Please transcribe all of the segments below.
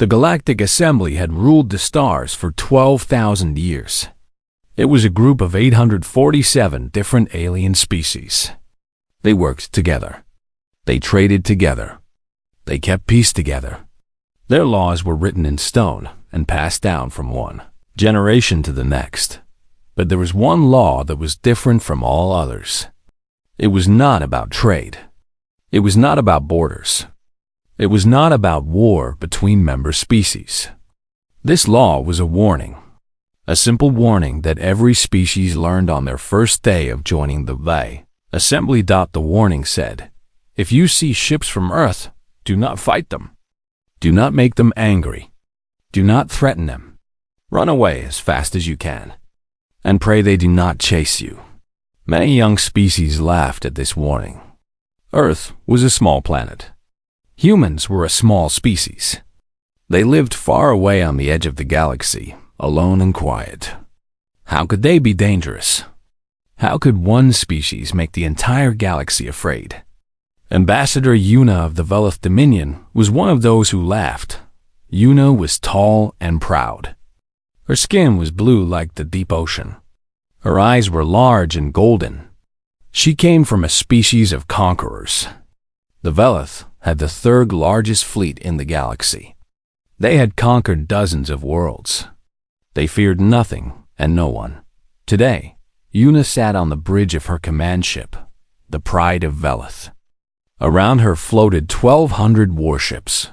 The Galactic Assembly had ruled the stars for 12,000 years. It was a group of 847 different alien species. They worked together. They traded together. They kept peace together. Their laws were written in stone and passed down from one generation to the next. But there was one law that was different from all others. It was not about trade. It was not about borders. It was not about war between member species. This law was a warning. A simple warning that every species learned on their first day of joining the assembly. The warning said, if you see ships from Earth, do not fight them. Do not make them angry. Do not threaten them. Run away as fast as you can. And pray they do not chase you. Many young species laughed at this warning. Earth was a small planet. Humans were a small species. They lived far away on the edge of the galaxy, alone and quiet. How could they be dangerous? How could one species make the entire galaxy afraid? Ambassador Una of the Velith Dominion was one of those who laughed. Una was tall and proud. Her skin was blue like the deep ocean. Her eyes were large and golden. She came from a species of conquerors. The Velith had the third largest fleet in the galaxy. They had conquered dozens of worlds. They feared nothing and no one. Today, Una sat on the bridge of her command ship, the Pride of Velith. Around her floated 1,200 warships.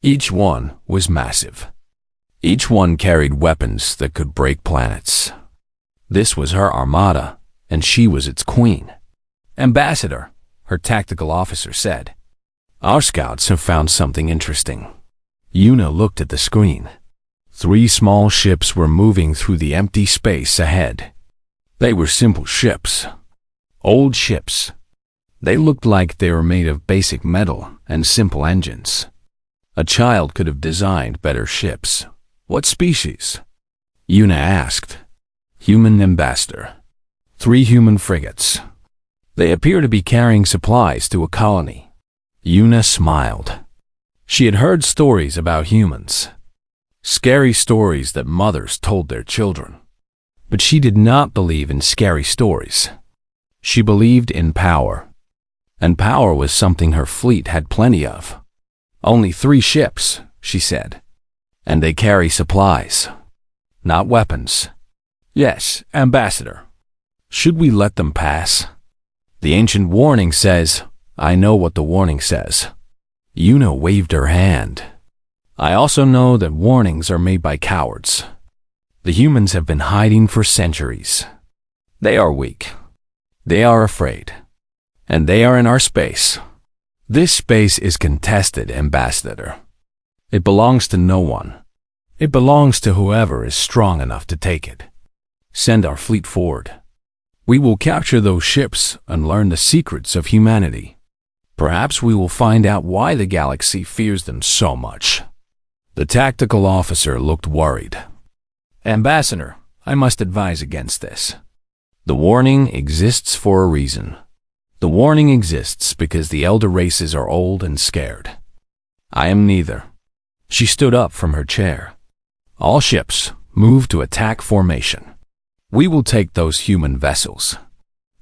Each one was massive. Each one carried weapons that could break planets. This was her armada, and she was its queen. Ambassador, her tactical officer said, our scouts have found something interesting. Una looked at the screen. 3 small ships were moving through the empty space ahead. They were simple ships. Old ships. They looked like they were made of basic metal and simple engines. A child could have designed better ships. What species? Una asked. Human ambassador. 3 human frigates. They appear to be carrying supplies to a colony. Una smiled. She had heard stories about humans. Scary stories that mothers told their children. But she did not believe in scary stories. She believed in power. And power was something her fleet had plenty of. Only 3 ships, she said. And they carry supplies. Not weapons. Yes, Ambassador. Should we let them pass? The ancient warning says, I know what the warning says. Una waved her hand. I also know that warnings are made by cowards. The humans have been hiding for centuries. They are weak. They are afraid. And they are in our space. This space is contested, Ambassador. It belongs to no one. It belongs to whoever is strong enough to take it. Send our fleet forward. We will capture those ships and learn the secrets of humanity. Perhaps we will find out why the galaxy fears them so much. The tactical officer looked worried. Ambassador, I must advise against this. The warning exists for a reason. The warning exists because the elder races are old and scared. I am neither. She stood up from her chair. All ships, move to attack formation. We will take those human vessels.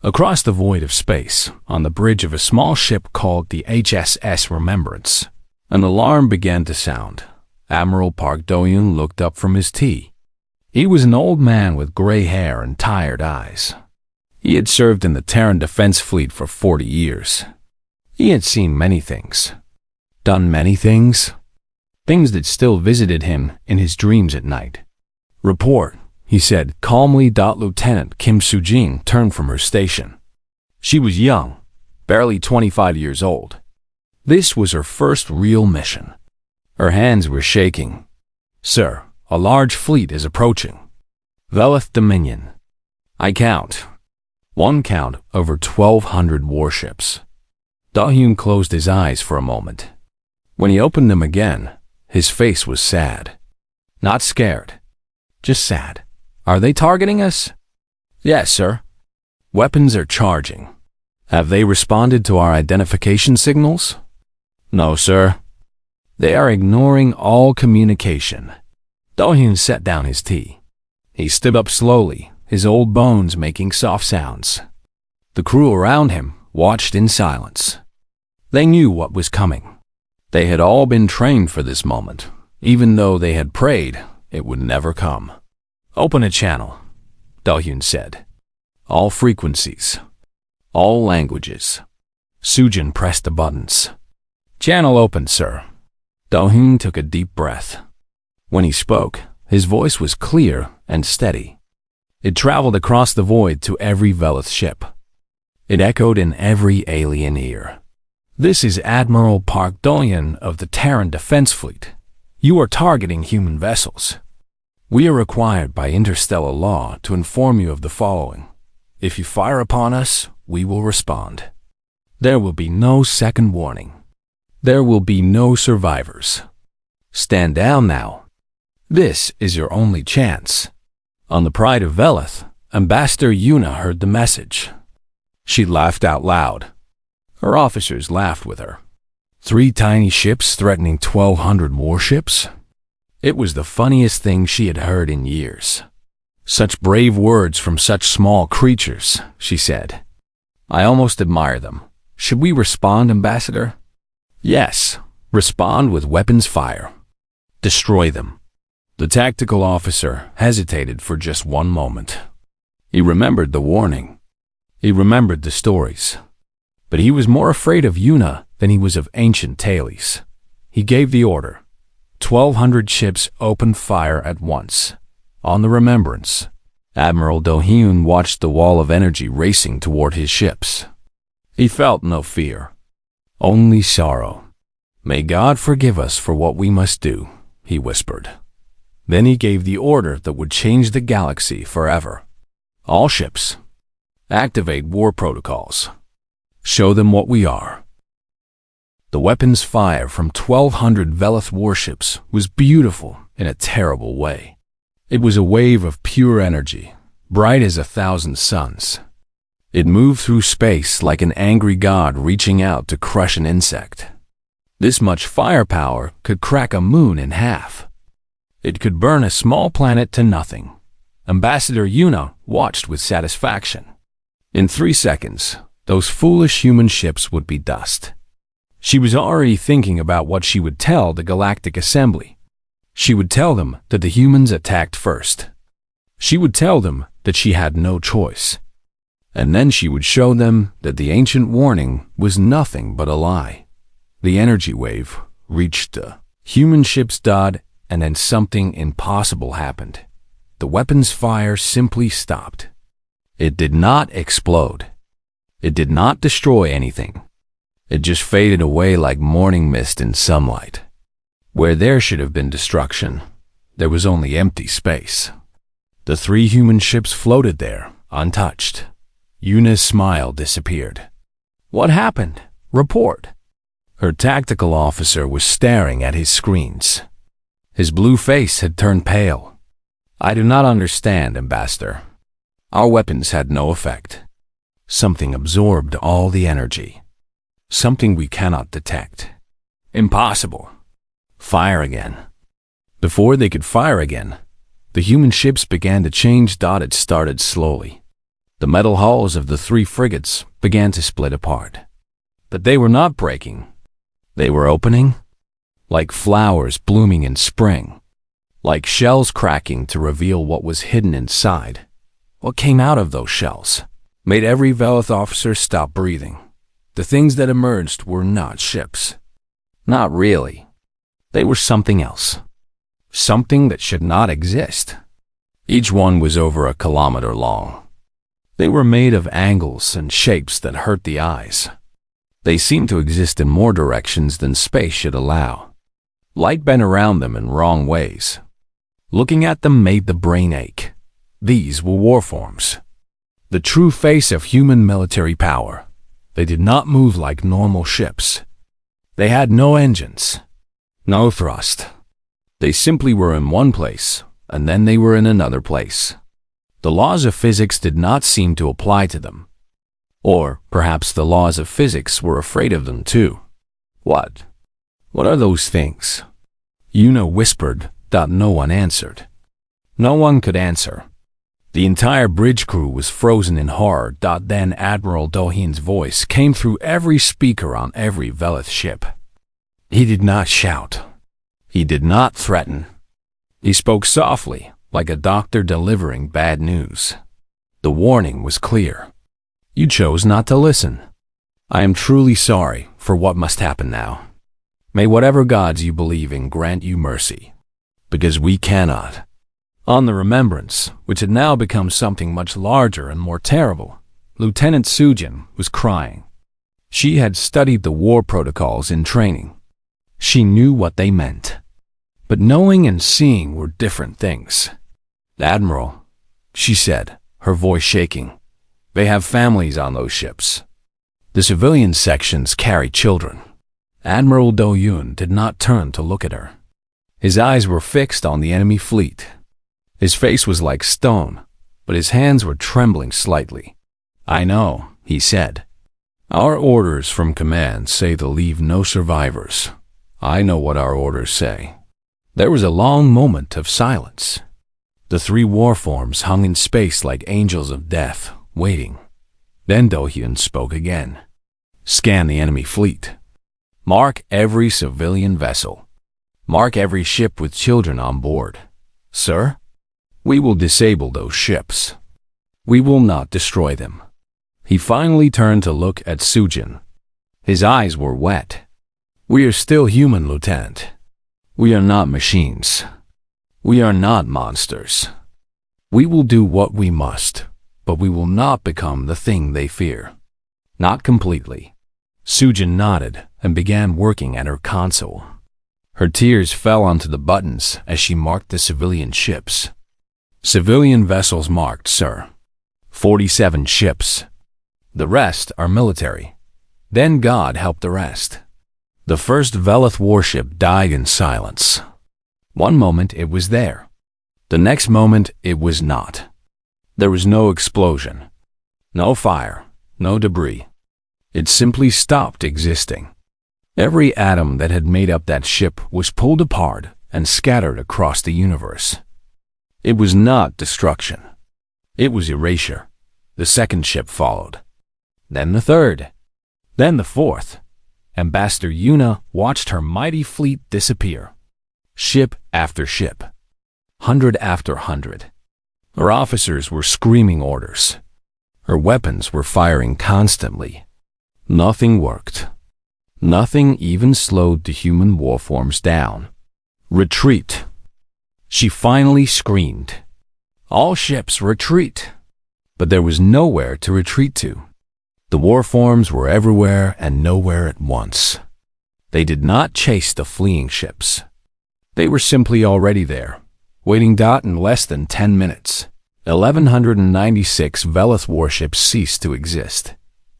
Across the void of space, on the bridge of a small ship called the HSS Remembrance, an alarm began to sound. Admiral Park Do-yoon looked up from his tea. He was an old man with gray hair and tired eyes. He had served in the Terran Defense Fleet for 40 years. He had seen many things. Done many things. Things that still visited him in his dreams at night. Report, he said calmly. Lieutenant Kim Soo-jin turned from her station. She was young, barely 25 years old. This was her first real mission. Her hands were shaking. Sir, a large fleet is approaching. Velith Dominion. I count. One count over 1,200 warships. Do-hyun closed his eyes for a moment. When he opened them again, his face was sad. Not scared. Just sad. Are they targeting us? Yes, sir. Weapons are charging. Have they responded to our identification signals? No, sir. They are ignoring all communication. Do-hyun set down his tea. He stood up slowly, his old bones making soft sounds. The crew around him watched in silence. They knew what was coming. They had all been trained for this moment, even though they had prayed it would never come. "Open a channel," Do-hyun said. "All frequencies. All languages." Sujin pressed the buttons. "Channel open, sir." Do-hyun took a deep breath. When he spoke, his voice was clear and steady. It traveled across the void to every Velith ship. It echoed in every alien ear. "This is Admiral Park Do-hyun of the Terran Defense Fleet. You are targeting human vessels. We are required by interstellar law to inform you of the following. If you fire upon us, we will respond. There will be no second warning. There will be no survivors. Stand down now. This is your only chance." On the Pride of Velith, Ambassador Yuna heard the message. She laughed out loud. Her officers laughed with her. 3 tiny ships threatening 1,200 warships? It was the funniest thing she had heard in years. "Such brave words from such small creatures," she said. "I almost admire them. Should we respond, Ambassador?" "Yes, respond with weapons fire. Destroy them." The tactical officer hesitated for just one moment. He remembered the warning. He remembered the stories. But he was more afraid of Yuna than he was of ancient Thales. He gave the order. 1,200 ships opened fire at once. On the Remembrance, Admiral Do-hyun watched the wall of energy racing toward his ships. He felt no fear, only sorrow. "May God forgive us for what we must do," he whispered. Then he gave the order that would change the galaxy forever. "All ships, activate war protocols. Show them what we are." The weapons fire from 1,200 Velith warships was beautiful in a terrible way. It was a wave of pure energy, bright as 1,000 suns. It moved through space like an angry god reaching out to crush an insect. This much firepower could crack a moon in half. It could burn a small planet to nothing. Ambassador Yuna watched with satisfaction. In 3 seconds, those foolish human ships would be dust. She was already thinking about what she would tell the Galactic Assembly. She would tell them that the humans attacked first. She would tell them that she had no choice. And then she would show them that the ancient warning was nothing but a lie. The energy wave reached the human ship's dot, and then something impossible happened. The weapon's fire simply stopped. It did not explode. It did not destroy anything. It just faded away like morning mist in sunlight. Where there should have been destruction, there was only empty space. The 3 human ships floated there, untouched. Yuna's smile disappeared. "What happened? Report." Her tactical officer was staring at his screens. His blue face had turned pale. "I do not understand, Ambassador. Our weapons had no effect. Something absorbed all the energy. Something we cannot detect. Impossible. Fire again." Before they could fire again, the human ships began to change. It started slowly. The metal hulls of the 3 frigates began to split apart. But they were not breaking. They were opening, like flowers blooming in spring, like shells cracking to reveal what was hidden inside. What came out of those shells made every Velith officer stop breathing. The things that emerged were not ships. Not really. They were something else. Something that should not exist. Each one was over 1 kilometer long. They were made of angles and shapes that hurt the eyes. They seemed to exist in more directions than space should allow. Light bent around them in wrong ways. Looking at them made the brain ache. These were warforms. The true face of human military power. They did not move like normal ships. They had no engines, no thrust. They simply were in one place, and then they were in another place. The laws of physics did not seem to apply to them. Or perhaps the laws of physics were afraid of them too. What? What are those things? Yuna whispered, no one answered. No one could answer. The entire bridge crew was frozen in horror. Then Admiral Dohyun's voice came through every speaker on every Velith ship. He did not shout. He did not threaten. He spoke softly, like a doctor delivering bad news. The warning was clear. You chose not to listen. I am truly sorry for what must happen now. May whatever gods you believe in grant you mercy, because we cannot. On the remembrance, which had now become something much larger and more terrible, Lieutenant Sujin was crying. She had studied the war protocols in training. She knew what they meant. But knowing and seeing were different things. Admiral, she said, her voice shaking, they have families on those ships. The civilian sections carry children. Admiral Do-yoon did not turn to look at her. His eyes were fixed on the enemy fleet. His face was like stone, but his hands were trembling slightly. I know, he said. Our orders from command say to leave no survivors. I know what our orders say. There was a long moment of silence. The three warforms hung in space like angels of death, waiting. Then Do-hyun spoke again. Scan the enemy fleet. Mark every civilian vessel. Mark every ship with children on board. Sir? We will disable those ships. We will not destroy them. He finally turned to look at Sujin. His eyes were wet. We are still human, Lieutenant. We are not machines. We are not monsters. We will do what we must, but we will not become the thing they fear. Not completely. Sujin nodded and began working at her console. Her tears fell onto the buttons as she marked the civilian ships. Civilian vessels marked, sir. 47 ships. The rest are military. Then God help the rest. The first Velith warship died in silence. One moment it was there. The next moment it was not. There was no explosion. No fire. No debris. It simply stopped existing. Every atom that had made up that ship was pulled apart and scattered across the universe. It was not destruction. It was erasure. The second ship followed. Then the third. Then the fourth. Ambassador Yuna watched her mighty fleet disappear. Ship after ship. Hundred after hundred. Her officers were screaming orders. Her weapons were firing constantly. Nothing worked. Nothing even slowed the human warforms down. Retreat. She finally screamed. All ships retreat. But there was nowhere to retreat to. The warforms were everywhere and nowhere at once. They did not chase the fleeing ships. They were simply already there, waiting. In less than 10 minutes, 1,196 Velith warships ceased to exist.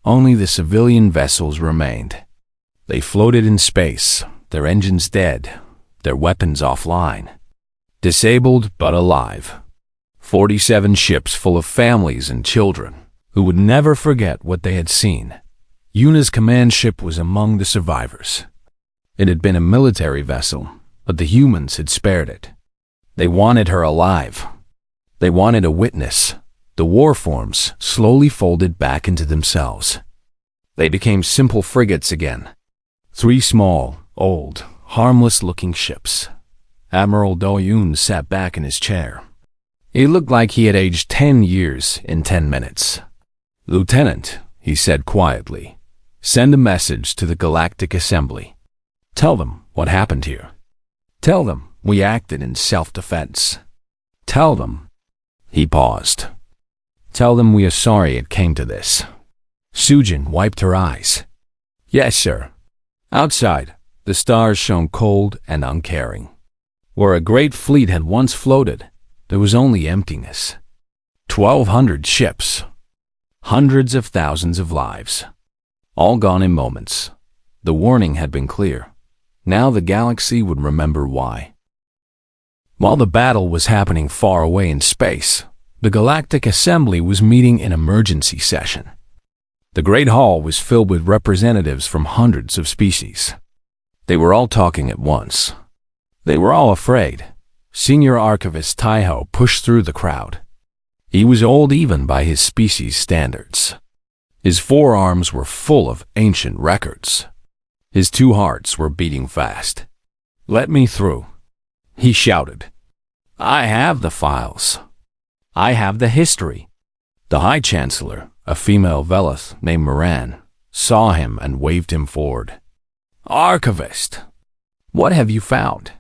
Only the civilian vessels remained. They floated in space, their engines dead, their weapons offline. Disabled but alive. 47 ships full of families and children who would never forget what they had seen. Yuna's command ship was among the survivors. It had been a military vessel, but the humans had spared it. They wanted her alive. They wanted a witness. The warforms slowly folded back into themselves. They became simple frigates again. 3 small, old, harmless-looking ships. Admiral Do-yoon sat back in his chair. He looked like he had aged 10 years in 10 minutes. Lieutenant, he said quietly, send a message to the Galactic Assembly. Tell them what happened here. Tell them we acted in self-defense. Tell them. He paused. Tell them we are sorry it came to this. Sujin wiped her eyes. Yes, sir. Outside, the stars shone cold and uncaring. Where a great fleet had once floated, there was only emptiness. 1,200 ships. Hundreds of thousands of lives. All gone in moments. The warning had been clear. Now the galaxy would remember why. While the battle was happening far away in space, the Galactic Assembly was meeting in emergency session. The Great Hall was filled with representatives from hundreds of species. They were all talking at once. They were all afraid. Senior Archivist Taiho pushed through the crowd. He was old even by his species' standards. His forearms were full of ancient records. His two hearts were beating fast. "Let me through," he shouted. "I have the files. I have the history." The High Chancellor, a female Velith named Moran, saw him and waved him forward. "Archivist, what have you found?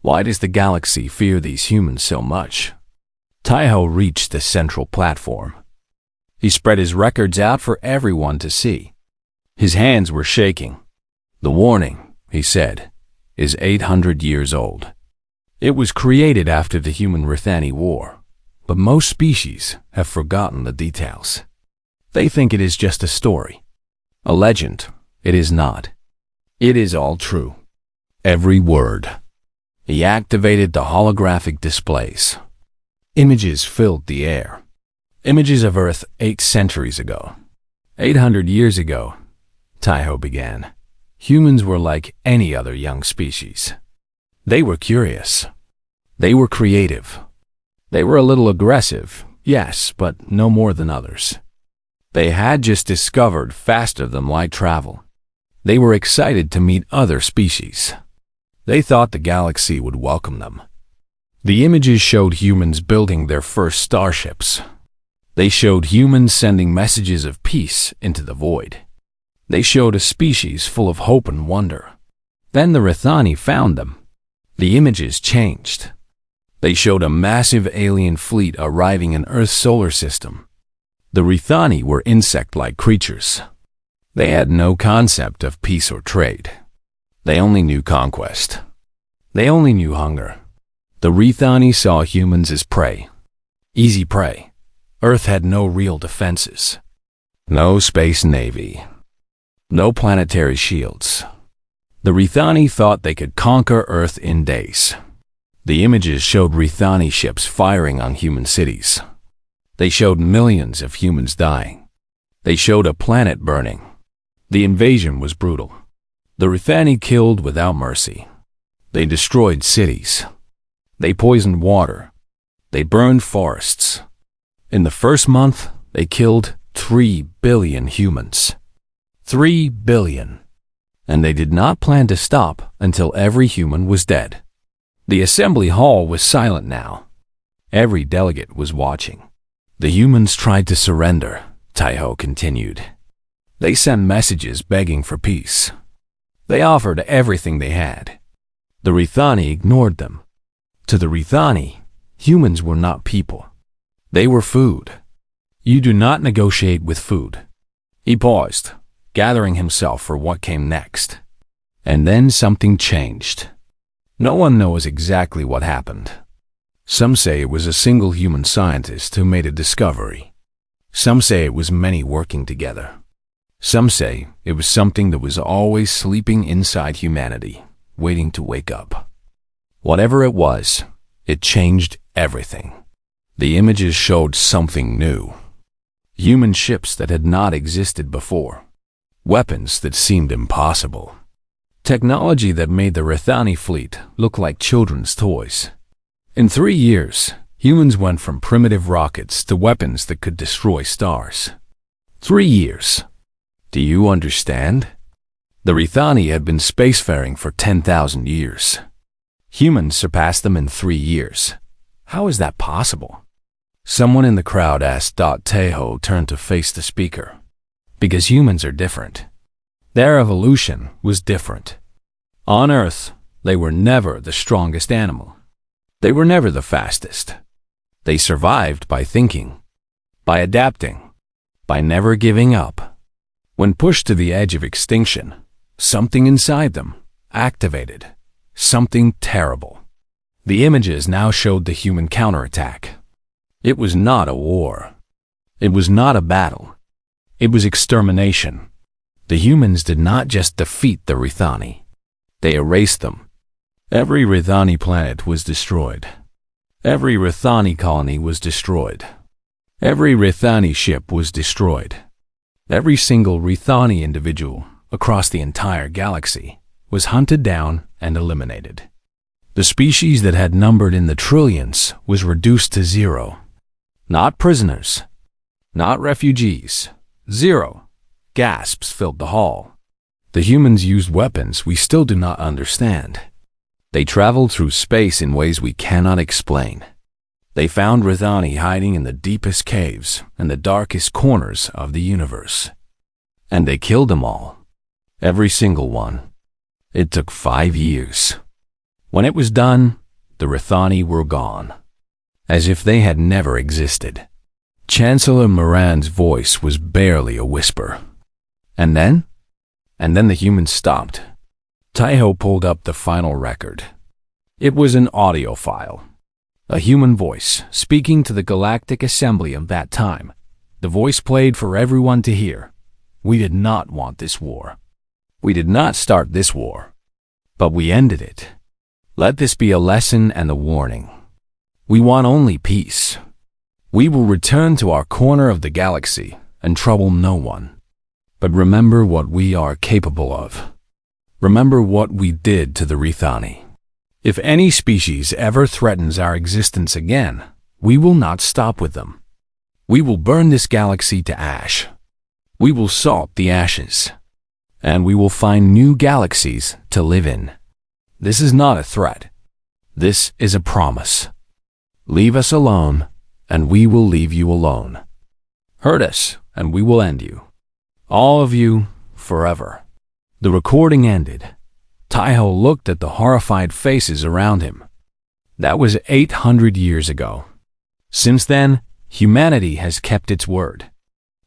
Why does the galaxy fear these humans so much?" Taiho reached the central platform. He spread his records out for everyone to see. His hands were shaking. "The warning," he said, "is 800 years old. It was created after the Human-Rithani War, but most species have forgotten the details. They think it is just a story. A legend. It is not. It is all true. Every word." He activated the holographic displays. Images filled the air. Images of Earth 8 centuries ago. 800 years ago, Taiho began, humans were like any other young species. They were curious. They were creative. They were a little aggressive, yes, but no more than others. They had just discovered faster than light travel. They were excited to meet other species. They thought the galaxy would welcome them. The images showed humans building their first starships. They showed humans sending messages of peace into the void. They showed a species full of hope and wonder. Then the Rithani found them. The images changed. They showed a massive alien fleet arriving in Earth's solar system. The Rithani were insect-like creatures. They had no concept of peace or trade. They only knew conquest. They only knew hunger. The Rithani saw humans as prey. Easy prey. Earth had no real defenses. No space navy. No planetary shields. The Rithani thought they could conquer Earth in days. The images showed Rithani ships firing on human cities. They showed millions of humans dying. They showed a planet burning. The invasion was brutal. The Rithani killed without mercy. They destroyed cities. They poisoned water. They burned forests. In the first month, they killed 3 billion humans. 3 billion. And they did not plan to stop until every human was dead. The assembly hall was silent now. Every delegate was watching. The humans tried to surrender, Taiho continued. They sent messages begging for peace. They offered everything they had. The Rithani ignored them. To the Rithani, humans were not people. They were food. You do not negotiate with food. He paused, gathering himself for what came next. And then something changed. No one knows exactly what happened. Some say it was a single human scientist who made a discovery. Some say it was many working together. Some say it was something that was always sleeping inside humanity, waiting to wake up. Whatever it was, it changed everything. The images showed something new. Human ships that had not existed before. Weapons that seemed impossible. Technology that made the Rithani fleet look like children's toys. In 3 years, humans went from primitive rockets to weapons that could destroy stars. 3 years. Do you understand? The Rithani had been spacefaring for 10,000 years. Humans surpassed them in 3 years. How is that possible? Someone in the crowd asked. Taiho turned to face the speaker. Because humans are different. Their evolution was different. On Earth, they were never the strongest animal. They were never the fastest. They survived by thinking, by adapting, by never giving up. When pushed to the edge of extinction, something inside them activated, something terrible. The images now showed the human counterattack. It was not a war. It was not a battle. It was extermination. The humans did not just defeat the Rithani. They erased them. Every Rithani planet was destroyed. Every Rithani colony was destroyed. Every Rithani ship was destroyed. Every single Rithani individual across the entire galaxy was hunted down and eliminated. The species that had numbered in the trillions was reduced to zero. Not prisoners, not refugees. Zero. Gasps filled the hall. The humans used weapons we still do not understand. They traveled through space in ways we cannot explain. They found Rithani hiding in the deepest caves and the darkest corners of the universe. And they killed them all. Every single one. It took 5 years. When it was done, the Rithani were gone. As if they had never existed. Chancellor Moran's voice was barely a whisper. And then the humans stopped. Taiho pulled up the final record. It was an audio file. A human voice speaking to the Galactic Assembly of that time. The voice played for everyone to hear. We did not want this war. We did not start this war. But we ended it. Let this be a lesson and a warning. We want only peace. We will return to our corner of the galaxy and trouble no one. But remember what we are capable of. Remember what we did to the Rithani. If any species ever threatens our existence again, we will not stop with them. We will burn this galaxy to ash. We will salt the ashes. And we will find new galaxies to live in. This is not a threat. This is a promise. Leave us alone, and we will leave you alone. Hurt us, and we will end you. All of you, forever. The recording ended. Taiho looked at the horrified faces around him. That was 800 years ago. Since then, humanity has kept its word.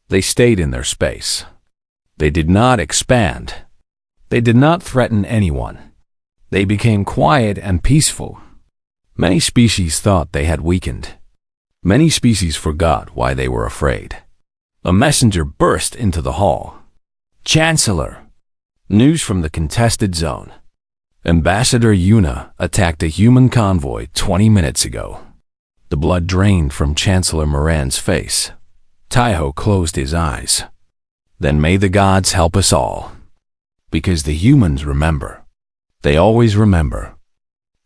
They stayed in their space. They did not expand. They did not threaten anyone. They became quiet and peaceful. Many species thought they had weakened. Many species forgot why they were afraid. A messenger burst into the hall. Chancellor! News from the contested zone. Ambassador Yuna attacked a human convoy 20 minutes ago. The blood drained from Chancellor Moran's face. Taiho closed his eyes. Then may the gods help us all. Because the humans remember. They always remember.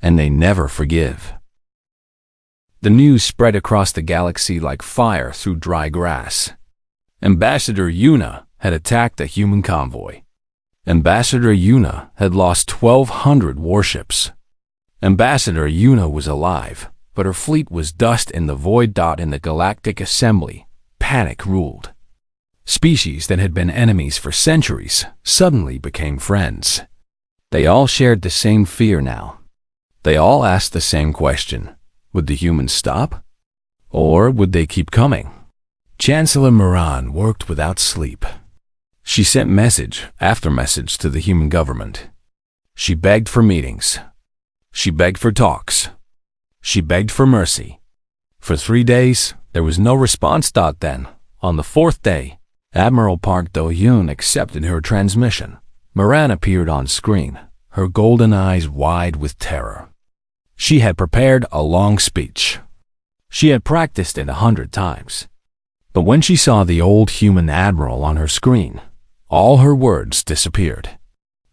And they never forgive. The news spread across the galaxy like fire through dry grass. Ambassador Yuna had attacked a human convoy. Ambassador Yuna had lost 1,200 warships. Ambassador Yuna was alive, but her fleet was dust in the void. In the Galactic Assembly, panic ruled. Species that had been enemies for centuries suddenly became friends. They all shared the same fear now. They all asked the same question. Would the humans stop? Or would they keep coming? Chancellor Moran worked without sleep. She sent message after message to the human government. She begged for meetings. She begged for talks. She begged for mercy. For 3 days, there was no response. Then, on the 4th day, Admiral Park Do-yoon accepted her transmission. Moran appeared on screen, her golden eyes wide with terror. She had prepared a long speech. She had practiced it 100 times. But when she saw the old human admiral on her screen, all her words disappeared.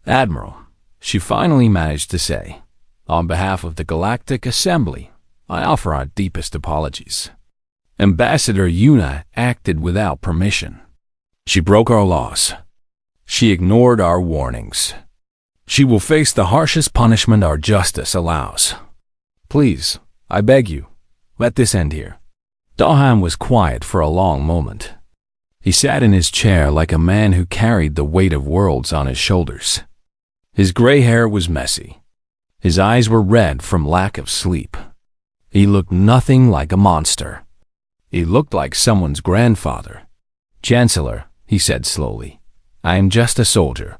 Admiral, she finally managed to say, on behalf of the Galactic Assembly, I offer our deepest apologies. Ambassador Yuna acted without permission. She broke our laws. She ignored our warnings. She will face the harshest punishment our justice allows. Please, I beg you, let this end here. Dahan was quiet for a long moment. He sat in his chair like a man who carried the weight of worlds on his shoulders. His gray hair was messy. His eyes were red from lack of sleep. He looked nothing like a monster. He looked like someone's grandfather. Chancellor, he said slowly, I am just a soldier.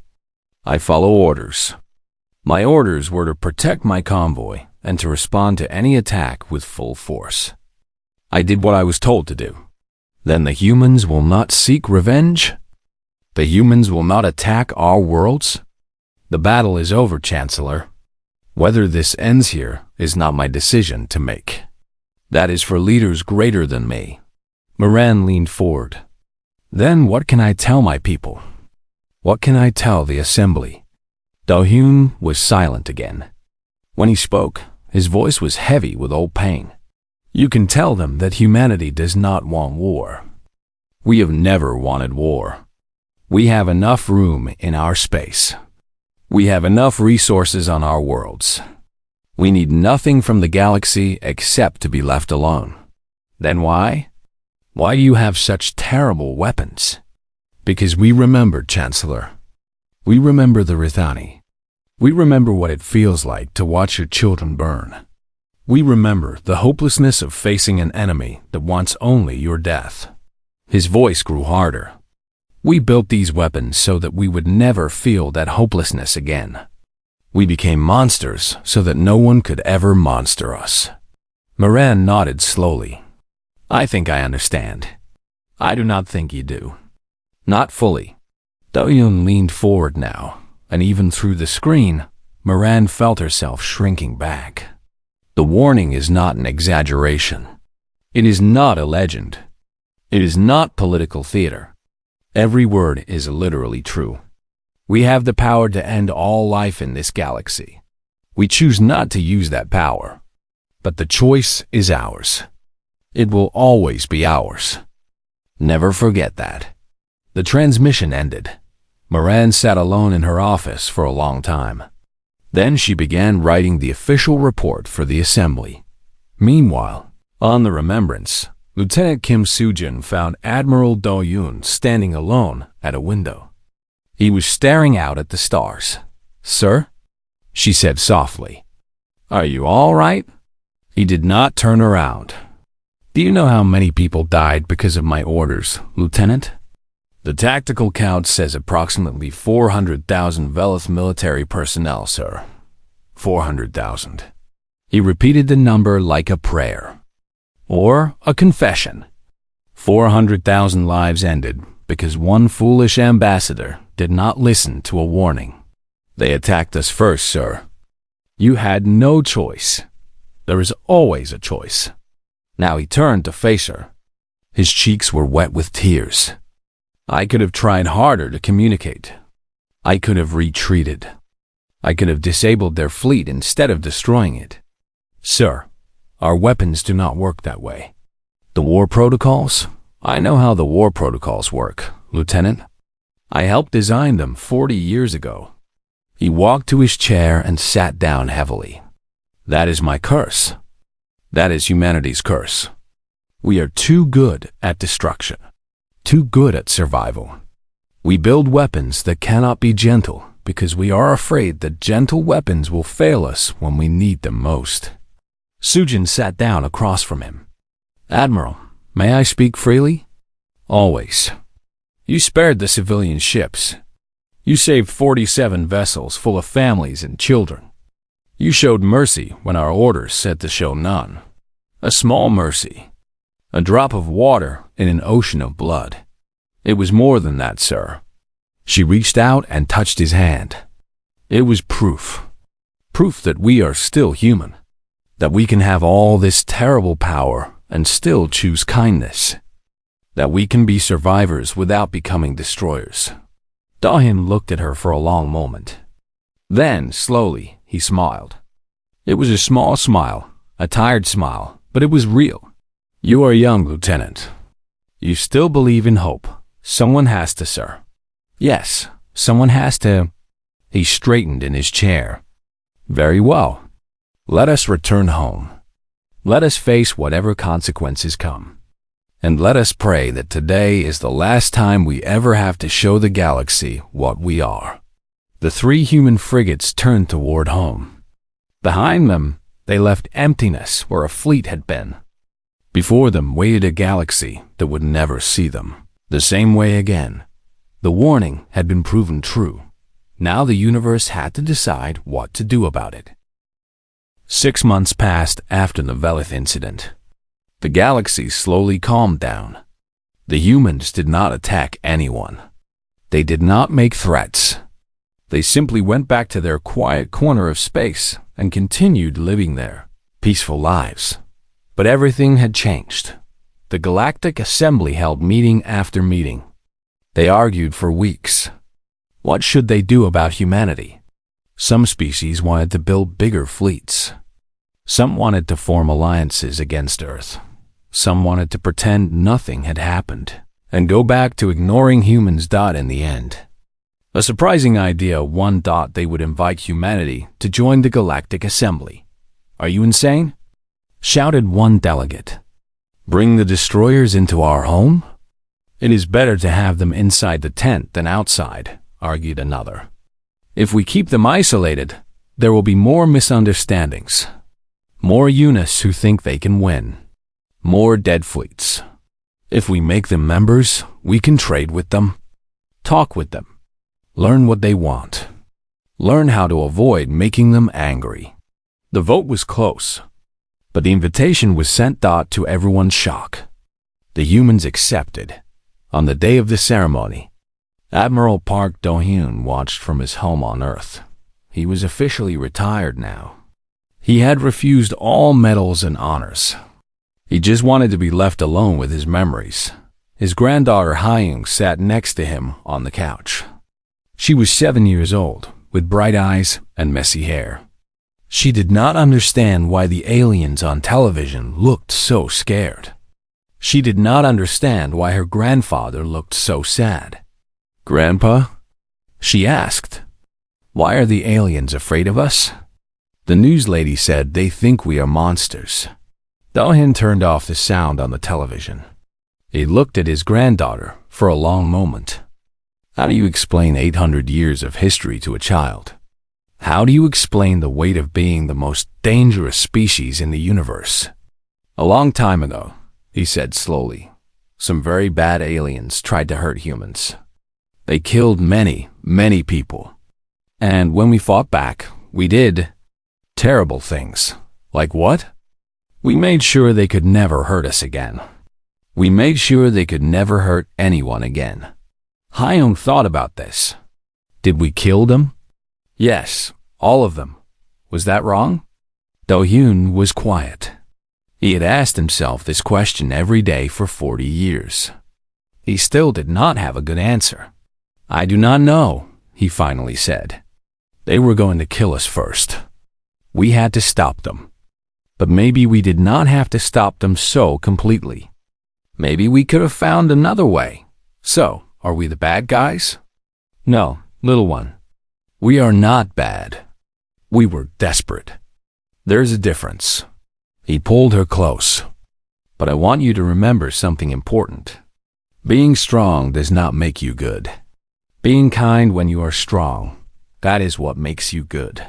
I follow orders. My orders were to protect my convoy and to respond to any attack with full force. I did what I was told to do. Then the humans will not seek revenge? The humans will not attack our worlds? The battle is over, Chancellor. Whether this ends here is not my decision to make. That is for leaders greater than me. Moran leaned forward. Then what can I tell my people? What can I tell the Assembly? Do-hyun was silent again. When he spoke, his voice was heavy with old pain. You can tell them that humanity does not want war. We have never wanted war. We have enough room in our space. We have enough resources on our worlds. We need nothing from the galaxy except to be left alone. Then why? Why do you have such terrible weapons? Because we remember, Chancellor. We remember the Rithani. We remember what it feels like to watch your children burn. We remember the hopelessness of facing an enemy that wants only your death. His voice grew harder. We built these weapons so that we would never feel that hopelessness again. We became monsters so that no one could ever monster us. Moran nodded slowly. I think I understand. I do not think you do. Not fully. Do-hyun leaned forward now, and even through the screen, Moran felt herself shrinking back. The warning is not an exaggeration. It is not a legend. It is not political theater. Every word is literally true. We have the power to end all life in this galaxy. We choose not to use that power. But the choice is ours. It will always be ours. Never forget that. The transmission ended. Moran sat alone in her office for a long time. Then she began writing the official report for the assembly. Meanwhile, on the Remembrance, Lieutenant Kim Soo-jin found Admiral Do-hyun standing alone at a window. He was staring out at the stars. "Sir?" she said softly. "Are you all right?" He did not turn around. "Do you know how many people died because of my orders, Lieutenant?" "The tactical count says approximately 400,000 Velith military personnel, sir." 400,000. He repeated the number like a prayer. Or a confession. 400,000 lives ended because one foolish ambassador did not listen to a warning. They attacked us first, sir. You had no choice. There is always a choice. Now he turned to face her. His cheeks were wet with tears. I could have tried harder to communicate. I could have retreated. I could have disabled their fleet instead of destroying it. Sir, our weapons do not work that way. The war protocols? I know how the war protocols work, Lieutenant. I helped design them 40 years ago. He walked to his chair and sat down heavily. That is my curse. That is humanity's curse. We are too good at destruction, too good at survival. We build weapons that cannot be gentle because we are afraid that gentle weapons will fail us when we need them most. Soo-jin sat down across from him. Admiral, may I speak freely? Always. You spared the civilian ships. You saved 47 vessels full of families and children. You showed mercy when our orders said to show none. A small mercy. A drop of water in an ocean of blood. It was more than that, sir. She reached out and touched his hand. It was proof. Proof that we are still human. That we can have all this terrible power and still choose kindness. That we can be survivors without becoming destroyers. Do-hyun looked at her for a long moment. Then, slowly, he smiled. It was a small smile, a tired smile, but it was real. You are young, Lieutenant. You still believe in hope. Someone has to, sir. Yes, someone has to. He straightened in his chair. Very well. Let us return home. Let us face whatever consequences come. And let us pray that today is the last time we ever have to show the galaxy what we are. The 3 human frigates turned toward home. Behind them, they left emptiness where a fleet had been. Before them waited a galaxy that would never see them. The same way again. The warning had been proven true. Now the universe had to decide what to do about it. 6 months passed after the Velith incident. The galaxy slowly calmed down. The humans did not attack anyone. They did not make threats. They simply went back to their quiet corner of space and continued living their peaceful lives. But everything had changed. The Galactic Assembly held meeting after meeting. They argued for weeks. What should they do about humanity? Some species wanted to build bigger fleets. Some wanted to form alliances against Earth. Some wanted to pretend nothing had happened and go back to ignoring humans. In the end, a surprising idea. One thought they would invite humanity to join the Galactic Assembly. "Are you insane?" shouted one delegate. "Bring the destroyers into our home? It is better to have them inside the tent than outside," argued another. "If we keep them isolated, there will be more misunderstandings, more units who think they can win, more dead fleets. If we make them members, we can trade with them, talk with them, learn what they want, learn how to avoid making them angry." The vote was close, but the invitation was sent. To everyone's shock, the humans accepted. On the day of the ceremony, Admiral Park Do-hyun watched from his home on Earth. He was officially retired now. He had refused all medals and honors. He just wanted to be left alone with his memories. His granddaughter Hyung sat next to him on the couch. She was 7 years old, with bright eyes and messy hair. She did not understand why the aliens on television looked so scared. She did not understand why her grandfather looked so sad. "Grandpa?" she asked. "Why are the aliens afraid of us?" The news lady said they think we are monsters. Do-hyun turned off the sound on the television. He looked at his granddaughter for a long moment. How do you explain 800 years of history to a child? How do you explain the weight of being the most dangerous species in the universe? "A long time ago," he said slowly, "some very bad aliens tried to hurt humans. They killed many, many people. And when we fought back, we did terrible things." "Like what?" "We made sure they could never hurt us again. We made sure they could never hurt anyone again." Hyung thought about this. "Did we kill them?" "Yes, all of them. Was that wrong?" Do-hyun was quiet. He had asked himself this question every day for 40 years. He still did not have a good answer. "I do not know," he finally said. "They were going to kill us first. We had to stop them. But maybe we did not have to stop them so completely. Maybe we could have found another way. So, are we the bad guys?" "No, little one. We are not bad. We were desperate. There's a difference." He pulled her close. "But I want you to remember something important. Being strong does not make you good. Being kind when you are strong, that is what makes you good.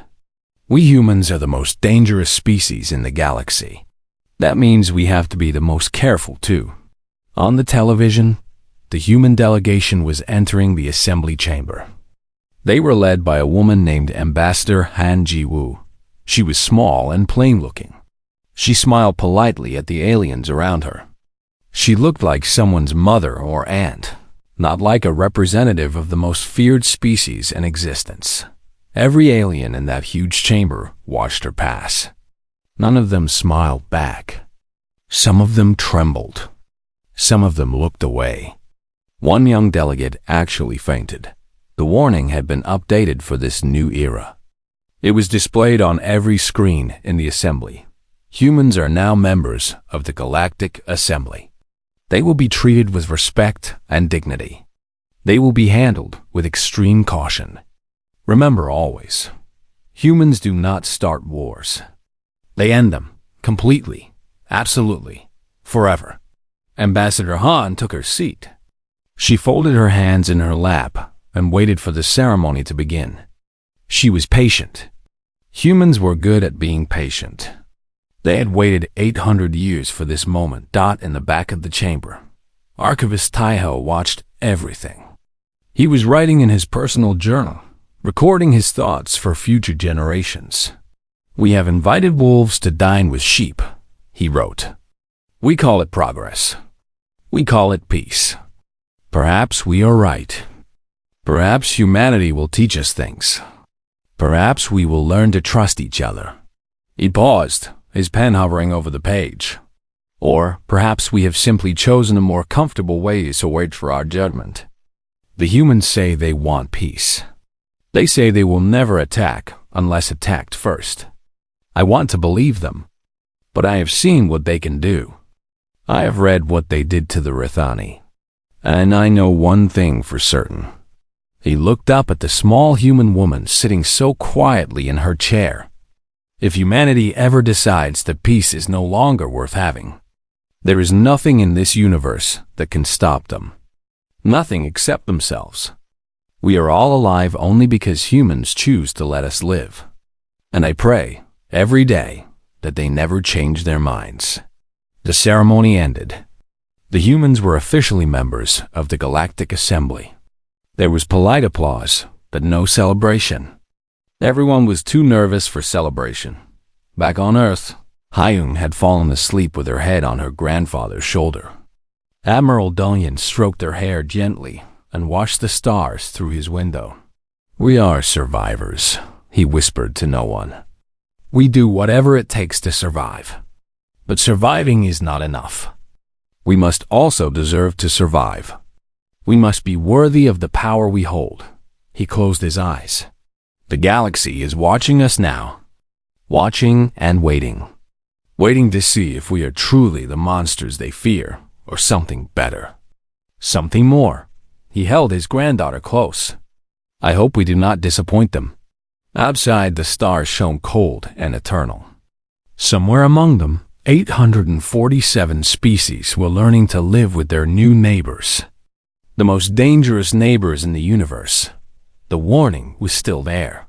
We humans are the most dangerous species in the galaxy. That means we have to be the most careful too." On the television, the human delegation was entering the assembly chamber. They were led by a woman named Ambassador Han Ji-woo. She was small and plain-looking. She smiled politely at the aliens around her. She looked like someone's mother or aunt, not like a representative of the most feared species in existence. Every alien in that huge chamber watched her pass. None of them smiled back. Some of them trembled. Some of them looked away. One young delegate actually fainted. The warning had been updated for this new era. It was displayed on every screen in the assembly. Humans are now members of the Galactic Assembly. They will be treated with respect and dignity. They will be handled with extreme caution. Remember always, humans do not start wars. They end them completely, absolutely, forever. Ambassador Han took her seat. She folded her hands in her lap and waited for the ceremony to begin. She was patient. Humans were good at being patient. They had waited 800 years for this moment. In the back of the chamber, Archivist Taiho watched everything. He was writing in his personal journal, recording his thoughts for future generations. "We have invited wolves to dine with sheep," he wrote. "We call it progress. We call it peace. Perhaps we are right. Perhaps humanity will teach us things. Perhaps we will learn to trust each other." He paused, his pen hovering over the page. "Or perhaps we have simply chosen a more comfortable way to wait for our judgment." The humans say they want peace. They say they will never attack unless attacked first. I want to believe them, but I have seen what they can do. I have read what they did to the Rithani, and I know one thing for certain. He looked up at the small human woman sitting so quietly in her chair. If humanity ever decides that peace is no longer worth having, there is nothing in this universe that can stop them. Nothing except themselves. We are all alive only because humans choose to let us live. And I pray, every day, that they never change their minds. The ceremony ended. The humans were officially members of the Galactic Assembly. There was polite applause, but no celebration. Everyone was too nervous for celebration. Back on Earth, Hyun had fallen asleep with her head on her grandfather's shoulder. Admiral Dongyan stroked her hair gently and watched the stars through his window. "We are survivors," he whispered to no one. "We do whatever it takes to survive. But surviving is not enough. We must also deserve to survive. We must be worthy of the power we hold." He closed his eyes. "The galaxy is watching us now. Watching and waiting. Waiting to see if we are truly the monsters they fear, or something better. Something more." He held his granddaughter close. "I hope we do not disappoint them." Outside, the stars shone cold and eternal. Somewhere among them, 847 species were learning to live with their new neighbors. The most dangerous neighbors in the universe. The warning was still there.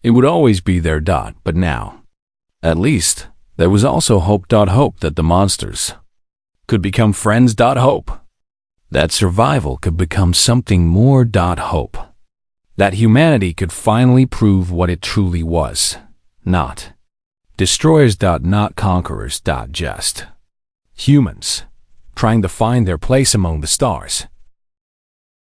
It would always be there, but now, at least, there was also hope that the monsters could become friends, hope. That survival could become something more, hope. That humanity could finally prove what it truly was. Not destroyers, not conquerors, just humans, trying to find their place among the stars.